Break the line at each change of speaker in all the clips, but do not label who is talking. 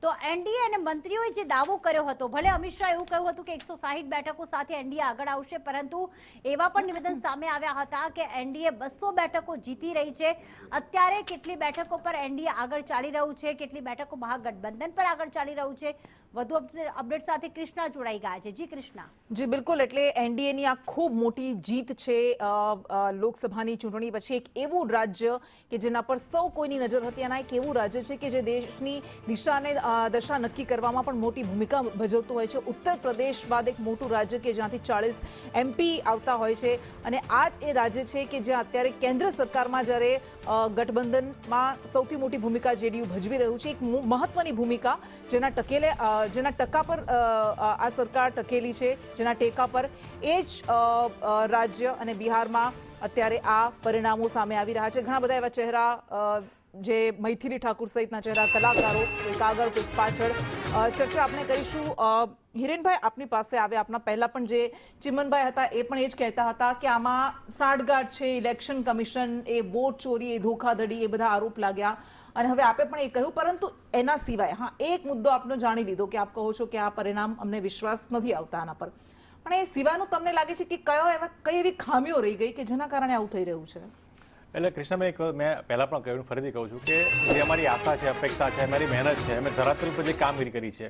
તો એનડીએ અને મંત્રીઓએ જે દાવો કર્યો હતો, ભલે અમિત શાહ એવું કહ્યું હતું કે 160 બેઠકો સાથે એનડીએ આગળ આવશે, પરંતુ એવા પણ નિવેદન સામે આવ્યા હતા કે એનડીએ 200 બેઠકો જીતી રહી છે. અત્યારે કેટલી બેઠકો પર એનડીએ આગળ ચાલી રહ્યું છે, કેટલી બેઠકો મહાગઠબંધન પર આગળ ચાલી રહ્યું છે, વધુ અપડેટ સાથે કૃષ્ણા જોડાઈ ગયા છે. જી કૃષ્ણા.
જી બિલકુલ, એટલે એનડીએની આ ખૂબ મોટી જીત છે લોકસભાની ચૂંટણી પછી. એક એવું રાજ્ય કે જેના પર સૌ કોઈની નજર હતી, અને એક એવું રાજ્ય છે કે જે દેશની દશા નક્કી કરવામાં પણ મોટી ભૂમિકા ભજવતું હોય છે. ઉત્તર પ્રદેશ બાદ એક મોટું રાજ્ય કે જ્યાંથી 40 MP આવતા હોય છે, અને આ જ એ રાજ્ય છે કે જ્યાં અત્યારે કેન્દ્ર સરકારમાં જ્યારે ગઠબંધનમાં સૌથી મોટી ભૂમિકા જેડીયુ ભજવી રહ્યું છે. એક મહત્વની ભૂમિકા જેના ટકા પર આ સરકાર ટકેલી છે, જેના ટેકા પર એ જ રાજ્ય અને બિહારમાં અત્યારે આ પરિણામો સામે આવી રહ્યા છે. ઘણા બધા એવા ચહેરા જે મૈથિલી ઠાકુર સહિતના ચહેરા, કલાકારો, કોઈક આગળ કોઈક પાછળ, ચર્ચા આપણે કરીશું. હિરેનભાઈ, આપની પાસે આવે આપના પહેલા પણ જે ચિમનભાઈ હતા એ પણ એ જ કહેતા હતા કે આમાં સાંઠગાંઠ છે, ઇલેક્શન કમિશન, એ વોટ ચોરી, એ ધોખાધડી, એ બધા આરોપ લાગ્યા, અને હવે આપે પણ એ કહ્યું. પરંતુ એના સિવાય હા એક મુદ્દો આપનો જાણી લીધો કે આપ કહો છો કે આ પરિણામ અમને વિશ્વાસ નથી આવતા આના પર, પણ એ સિવાયનું તમને લાગે છે કે કઈ એવી ખામીઓ રહી ગઈ કે જેના કારણે આવું થઈ રહ્યું છે?
એટલે કૃષ્ણભાઈ, મેં પહેલાં પણ કહ્યું, ફરીથી કહું છું કે જે અમારી આશા છે, અપેક્ષા છે, અમારી મહેનત છે, અમે ધરાતલ પર જે કામગીરી કરી છે,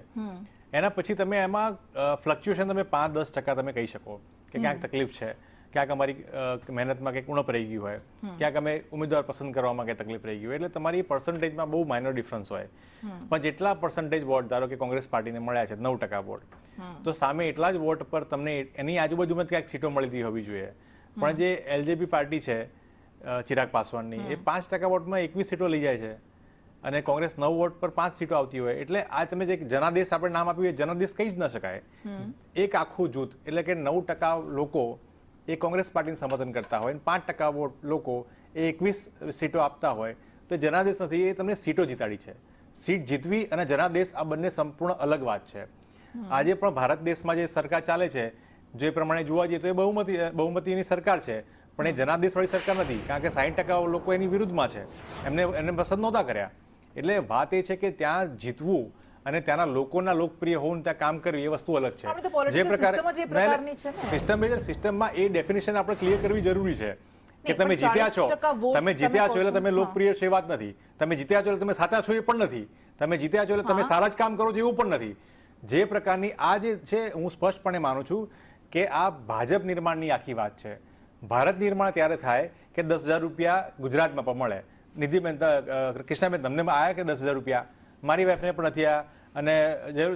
એના પછી તમે એમાં ફ્લક્ચ્યુએશન તમે 5-10% તમે કહી શકો કે ક્યાંક તકલીફ છે, ક્યાંક અમારી મહેનતમાં કંઈક ઉણપ રહી ગયું હોય, ક્યાંક અમે ઉમેદવાર પસંદ કરવામાં કંઈ તકલીફ રહી ગઈ હોય, એટલે તમારી પર્સન્ટેજમાં બહુ માઇનર ડિફરન્સ હોય. પણ જેટલા પર્સન્ટેજ વોટ ધારો કે કોંગ્રેસ પાર્ટીને મળ્યા છે 9% વોટ, તો સામે એટલા જ વોટ પર તમને એની આજુબાજુમાં ક્યાંક સીટો મળતી હોવી જોઈએ. પણ જે એલજેપી પાર્ટી છે ચિરાગ પાસવાનની, એ 5% વોટમાં 21 સીટો લઈ જાય છે, અને કોંગ્રેસ 9 વોટ પર 5 સીટો આવતી હોય. એટલે આ તમે જે જનાદેશ આપણે નામ આપ્યું, એ જનાદેશ કહી જ ન શકાય. એક આખું જૂથ, એટલે કે 9% લોકો એ કોંગ્રેસ પાર્ટીને સમર્થન કરતા હોય, 5% વોટ લોકો એ 21 સીટો આપતા હોય, તો જનાદેશ નથી, એ તમને સીટો જીતાડી છે. સીટ જીતવી અને જનાદેશ આ બંને સંપૂર્ણ અલગ વાત છે. આજે પણ ભારત દેશમાં જે સરકાર ચાલે છે, જે પ્રમાણે જોવા જઈએ તો એ બહુમતીની સરકાર છે, પણ એ જનાદેશવાળી સરકાર નથી, કારણ કે 60% લોકો એની વિરુદ્ધમાં છે, એને પસંદ નહોતા કર્યા. એટલે વાત એ છે કે ત્યાં જીતવું અને ત્યાંના લોકોના લોકપ્રિય હોવું, ત્યાં કામ કરવું, એ વસ્તુ અલગ છે. જે પ્રકારે સિસ્ટમમાં એ ડેફિનેશન આપણે ક્લિયર કરવી જરૂરી છે કે તમે જીત્યા છો એટલે તમે લોકપ્રિય છો એ વાત નથી, તમે જીત્યા છો એટલે તમે સાચા છો એ પણ નથી, તમે જીત્યા છો એટલે તમે સારા જ કામ કરો છો એવું પણ નથી. જે પ્રકારની આ જે છે, હું સ્પષ્ટપણે માનું છું કે આ ભાજપ નિર્માણની આખી વાત છે. ભારત નિર્માણ ત્યારે થાય કે 10,000 રૂપિયા ગુજરાતમાં પણ મળે. નિધિબેન, કૃષ્ણાબેન, તમને આવ્યા કે 10,000 રૂપિયા? મારી વાઈફને પણ નથી આવ્યા, અને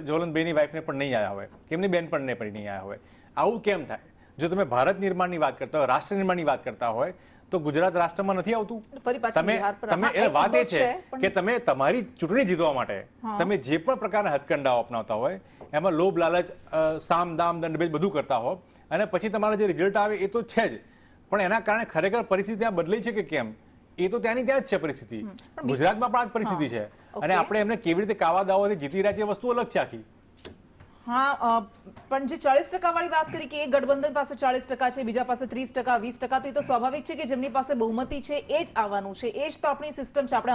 જ્વલંતભાઈની વાઈફને પણ નહીં આવ્યા હોય, કે એમની બેન પણ નહીં આવ્યા હોય. આવું કેમ થાય? જો તમે ભારત નિર્માણની વાત કરતા હોય, રાષ્ટ્ર નિર્માણની વાત કરતા હોય, તો ગુજરાત રાષ્ટ્રમાં નથી આવતું. વાત એ છે કે તમે તમારી ચૂંટણી જીતવા માટે તમે જે પણ પ્રકારના હથકંડાઓ અપનાવતા હોય, એમાં લોભ, લાલચ, સામ, દામ, દંડ બધું કરતા હો, અને પછી તમારા જે રિઝલ્ટ આવે એ તો છે જ, પણ એના કારણે ખરેખર પરિસ્થિતિ ત્યાં બદલાઈ છે કે કેમ, એ તો ત્યાંની ત્યાં જ છે પરિસ્થિતિ. ગુજરાતમાં પણ આ જ પરિસ્થિતિ છે, અને આપણે એમને કેવી રીતે કાવા દાવાથી જીતી રહ્યા છે એ વસ્તુ અલગ છે આખી.
હા, પણ જે 40% વાળી વાત કરી કે એ ગઠબંધન પાસે 40% છે, બીજા પાસે 30%, 20%, તો એ તો સ્વાભાવિક છે કે જેમની પાસે બહુમતી છે એ જ આવવાનું છે. એ જ તો આપણી સિસ્ટમ છે. આપણે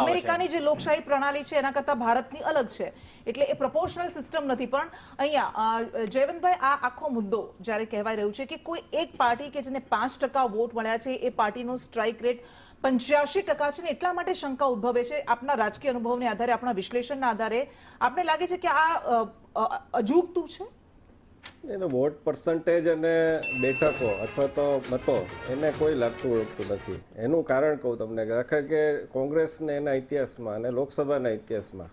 અમેરિકાની જે લોકશાહી પ્રણાલી છે એના કરતા ભારતની અલગ છે, એટલે એ પ્રોપોર્શનલ સિસ્ટમ નથી. પણ અહીંયા જયવંતભાઈ, આ આખો મુદ્દો જ્યારે કહેવાય રહ્યું છે કે કોઈ એક પાર્ટી કે જેને 5% વોટ મળ્યા છે, એ પાર્ટીનો સ્ટ્રાઇક રેટ 85% છે, ને એટલા માટે શંકા ઉદ્ભવે છે. આપના રાજકીય અનુભવને આધારે, આપણા વિશ્લેષણના આધારે આપને લાગે છે કે આ અજુગતું છે?
એને વોટ પર્સન્ટેજ અને બેઠકો અથવા તો મતો એને કોઈ લાગતું ઓળખતું નથી. એનું કારણ કહું તમને કે કોંગ્રેસને એના ઇતિહાસમાં અને લોકસભાના ઇતિહાસમાં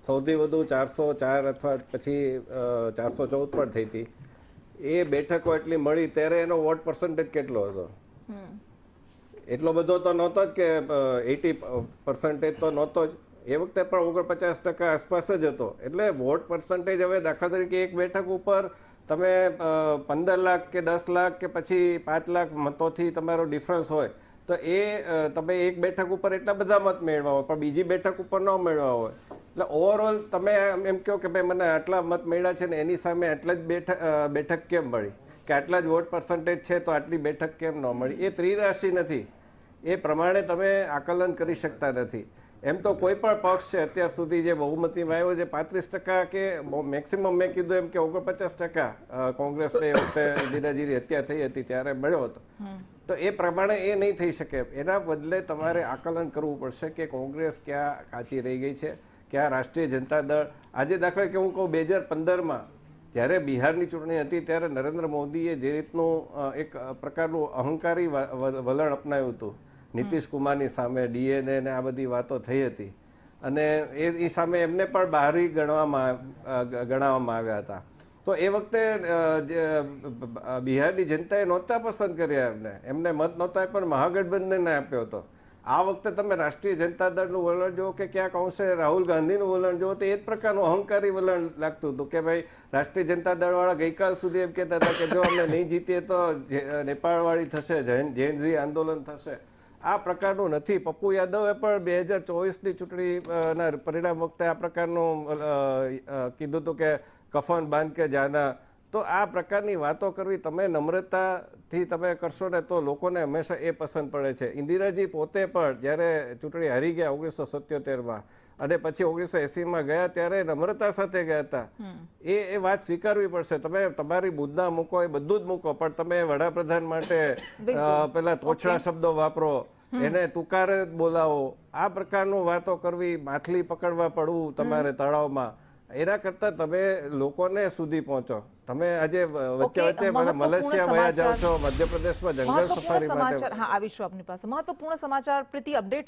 સૌથી વધુ 404 અથવા પછી 414 પણ થઈ હતી. એ બેઠકો એટલી મળી ત્યારે એનો વોટ પર્સન્ટેજ કેટલો હતો? એટલો બધો તો નહોતો જ કે 80% તો નહોતો જ. એ વખતે પણ 49% આસપાસ જ હતો. એટલે વોટ પર્સન્ટેજ હવે દાખલા તરીકે એક બેઠક ઉપર તમે 15 લાખ કે 10 લાખ કે પછી 5 લાખ મતોથી તમારો ડિફરન્સ હોય, તો એ તમે એક બેઠક ઉપર એટલા બધા મત મેળવા હોય, પણ બીજી બેઠક ઉપર ન મેળવા હોય. એટલે ઓવરઓલ તમે એમ કહો કે ભાઈ મને આટલા મત મળ્યા છે ને એની સામે આટલા જ બેઠક કેમ મળી, કે આટલા જ વોટ પર્સન્ટેજ છે તો આટલી બેઠક કેમ ન મળી. એ ત્રિરાશી નથી, એ પ્રમાણે તમે આકલન કરી શકતા નથી. એમ તો કોઈ પણ પક્ષ છે અત્યાર સુધી જે બહુમતીમાં આવ્યો છે 35% કે મેક્સિમમ મેં કીધું એમ કે 49% કોંગ્રેસને એ વખતે ઇન્દિરાજીની હત્યા થઈ હતી ત્યારે મળ્યો હતો. તો એ પ્રમાણે એ નહીં થઈ શકે. એના બદલે તમારે આકલન કરવું પડશે કે કોંગ્રેસ ક્યાં કાચી રહી ગઈ છે, ક્યાં રાષ્ટ્રીય જનતા દળ. આજે દાખલા કે હું કહું 2015માં જ્યારે બિહારની ચૂંટણી હતી ત્યારે નરેન્દ્ર મોદીએ જે રીતનું એક પ્રકારનું અહંકારી વલણ અપનાવ્યું હતું નીતિશ કુમારની સામે, ડીએનએ ને આ બધી વાતો થઈ હતી અને એ સામે એમને પણ બહારી ગણાવવામાં આવ્યા હતા. તો એ વખતે બિહારની જનતાએ નહોતા પસંદ કર્યા, એમને મત નહોતા પણ મહાગઠબંધનને આપ્યો હતો. આ વખતે તમે રાષ્ટ્રીય જનતા દળનું વલણ જુઓ કે ક્યાંક અંશે રાહુલ ગાંધીનું વલણ જુઓ તો એ જ પ્રકારનું અહંકારી વલણ લાગતું હતું કે ભાઈ રાષ્ટ્રીય જનતા દળવાળા ગઈકાલ સુધી એમ કહેતા હતા કે જો અમને નહીં જીતીએ તો નેપાળવાળી થશે, જૈનજી આંદોલન થશે. આ પ્રકારનું નથી. પપ્પુ યાદવે પણ 2024ની ચૂંટણીના પરિણામ વખતે આ પ્રકારનું કીધું હતું કે કફન બાંધ કે જાના. તો આ પ્રકારની વાતો કરવી તમે નમ્રતાથી તમે કરશો ને તો લોકોને હંમેશા એ પસંદ પડે છે. ઇન્દિરાજી પોતે પણ જ્યારે ચૂંટણી હારી ગયા 1977માં અને પછી 1980માં ગયા ત્યારે નમ્રતા સાથે ગયા હતા. એ વાત સ્વીકારવી પડશે. તમે તમારી મુદ્દા મૂકો, એ બધું જ મૂકો, પણ તમે વડાપ્રધાન માટે પેલા તોછડા શબ્દો વાપરો, એને તુકારે બોલાવો, આ પ્રકારનું વાતો કરવી, માછલી પકડવા પડવું તમારે તળાવમાં, એના કરતા તમે લોકોને સુધી પહોંચો. તમે આજે વચ્ચે વચ્ચે મલેશિયા વયા જાઓ છો, મધ્યપ્રદેશમાં જંગલ સફારી માટે.
આવીશું આપની પાસે. મહત્વપૂર્ણ સમાચાર પ્રીતિ અપડેટ